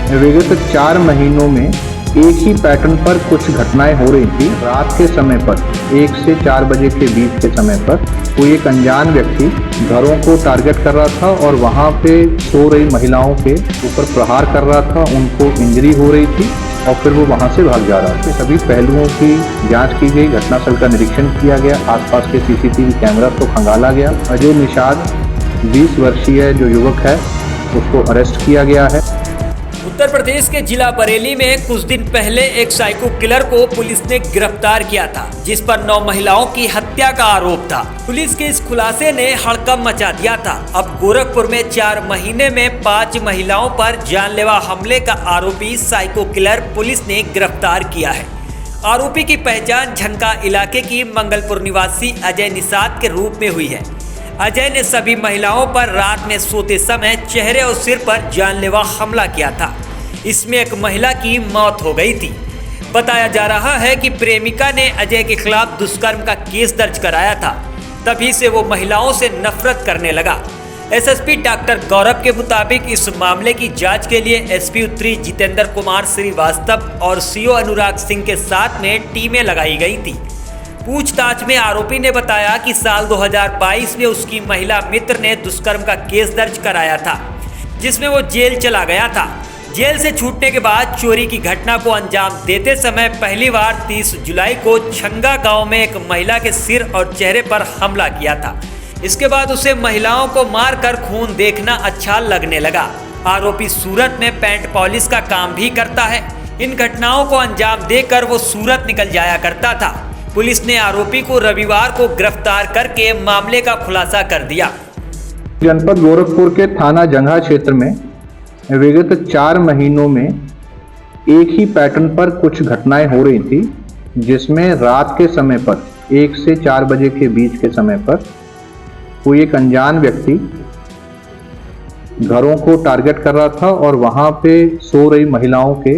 विगत 4 महीनों में एक ही पैटर्न पर कुछ घटनाएं हो रही थी। रात के समय पर 1 से 4 बजे के बीच के समय पर कोई एक अनजान व्यक्ति घरों को टारगेट कर रहा था और वहां पे सो रही महिलाओं के ऊपर प्रहार कर रहा था, उनको इंजरी हो रही थी और फिर वो वहां से भाग जा रहा था। सभी पहलुओं की जांच की गई, घटनास्थल का निरीक्षण किया गया, आसपास के सीसीटीवी कैमरा को खंगाला गया। अजय निषाद 20 वर्षीय जो युवक है उसको अरेस्ट किया गया है। उत्तर प्रदेश के जिला बरेली में कुछ दिन पहले एक साइको किलर को पुलिस ने गिरफ्तार किया था, जिस पर 9 महिलाओं की हत्या का आरोप था। पुलिस के इस खुलासे ने हड़कंप मचा दिया था। अब गोरखपुर में 4 महीने में 5 महिलाओं पर जानलेवा हमले का आरोपी साइको किलर पुलिस ने गिरफ्तार किया है। आरोपी की पहचान झनका इलाके की मंगलपुर निवासी अजय निषाद के रूप में हुई है। अजय ने सभी महिलाओं पर रात में सोते समय चेहरे और सिर पर जानलेवा हमला किया था। इसमें एक महिला की मौत हो गई थी। बताया जा रहा है कि प्रेमिका ने अजय के खिलाफ दुष्कर्म का केस दर्ज कराया था, तभी से वो महिलाओं से नफरत करने लगा। एसएसपी डॉक्टर गौरव के मुताबिक इस मामले की जांच के लिए एसपी उत्तरी जितेंद्र कुमार श्रीवास्तव और सीओ अनुराग सिंह के साथ में टीमें लगाई गई थी। पूछताछ में आरोपी ने बताया कि साल 2022 में उसकी महिला मित्र ने दुष्कर्म का केस दर्ज कराया था, जिसमें वो जेल चला गया था। जेल से छूटने के बाद चोरी की घटना को अंजाम देते समय पहली बार 30 जुलाई को छंगा गांव में एक महिला के सिर और चेहरे पर हमला किया था। इसके बाद उसे महिलाओं को मारकर खून देखना अच्छा लगने लगा। आरोपी सूरत में पेंट पॉलिश का काम भी करता है। इन घटनाओं को अंजाम देकर वो सूरत निकल जाया करता था। पुलिस ने आरोपी को रविवार को गिरफ्तार करके मामले का खुलासा कर दिया। जनपद गोरखपुर के थाना जंघा क्षेत्र में विगत 4 महीनों में एक ही पैटर्न पर कुछ घटनाएं हो रही थी, जिसमें रात के समय पर 1 से 4 बजे के बीच के समय पर कोई एक अनजान व्यक्ति घरों को टारगेट कर रहा था और वहां पे सो रही महिलाओं के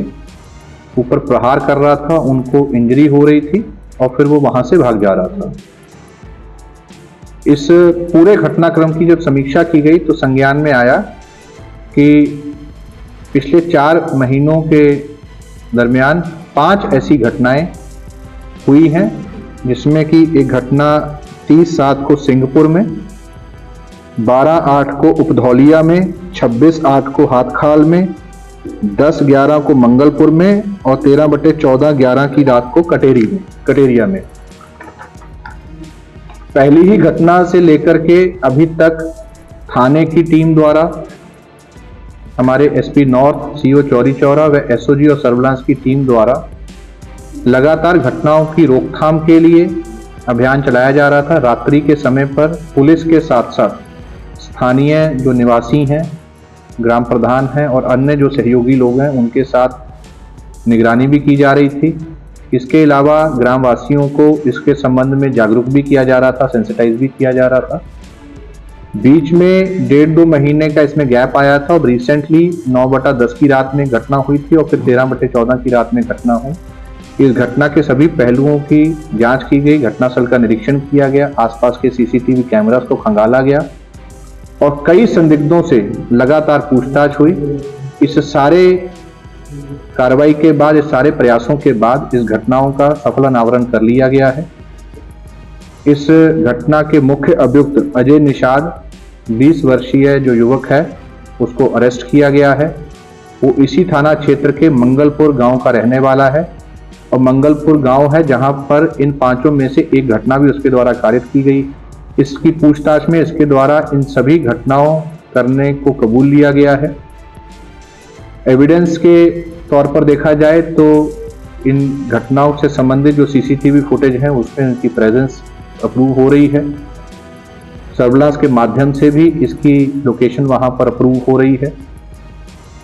ऊपर प्रहार कर रहा था, उनको इंजरी हो रही थी और फिर वो वहां से भाग जा रहा था। इस पूरे घटनाक्रम की जब समीक्षा की गई तो संज्ञान में आया कि पिछले 4 महीनों के दरमियान 5 ऐसी घटनाएं हुई हैं, जिसमें कि एक घटना 30/7 को सिंहपुर में, 12/8 को उपधौलिया में, 26/8 को हाथखाल में, 10/11 को मंगलपुर में और 13/14/11 की रात को कटेरिया में। पहली ही घटना से लेकर के अभी तक थाने की टीम द्वारा, हमारे SP north, CO Chauri Chaura व एसओजी और सर्विलांस की टीम द्वारा लगातार घटनाओं की रोकथाम के लिए अभियान चलाया जा रहा था। रात्रि के समय पर पुलिस के साथ साथ स्थानीय जो निवासी हैं, ग्राम प्रधान हैं और अन्य जो सहयोगी लोग हैं, उनके साथ निगरानी भी की जा रही थी। इसके अलावा ग्रामवासियों को इसके संबंध में जागरूक भी किया जा रहा था, सेंसिटाइज भी किया जा रहा था। बीच में 1.5-2 महीने का इसमें गैप आया था और रिसेंटली 9/10 की रात में घटना हुई थी और फिर 13/14 की रात में घटना हुई। इस घटना के सभी पहलुओं की जांच की गई, घटनास्थल का निरीक्षण किया गया, आसपास के सीसीटीवी कैमरास को खंगाला गया और कई संदिग्धों से लगातार पूछताछ हुई। इस सारे कार्रवाई के बाद, इस सारे प्रयासों के बाद इस घटनाओं का सफल अनावरण कर लिया गया है। इस घटना के मुख्य अभियुक्त अजय निषाद 20 वर्षीय जो युवक है उसको अरेस्ट किया गया है। वो इसी थाना क्षेत्र के मंगलपुर गांव का रहने वाला है और मंगलपुर गांव है जहां पर इन 5 में से एक घटना भी उसके द्वारा कारित की गई। इसकी पूछताछ में इसके द्वारा इन सभी घटनाओं करने को कबूल लिया गया है। एविडेंस के तौर पर देखा जाए तो इन घटनाओं से संबंधित जो सीसीटीवी फुटेज है उसमें इनकी प्रेजेंस अप्रूव हो रही है। सर्विलांस के माध्यम से भी इसकी लोकेशन वहां पर अप्रूव हो रही है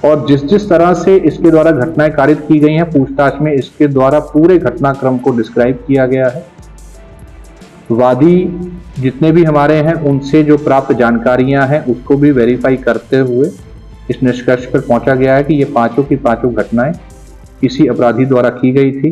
और जिस तरह से इसके द्वारा घटनाएं कारित की गई हैं, पूछताछ में इसके द्वारा पूरे घटनाक्रम को डिस्क्राइब किया गया है। वादी जितने भी हमारे हैं उनसे जो प्राप्त जानकारियां हैं उसको भी वेरीफाई करते हुए इस निष्कर्ष पर पहुंचा गया है कि ये 5 की 5 घटनाएं किसी अपराधी द्वारा की गई थी।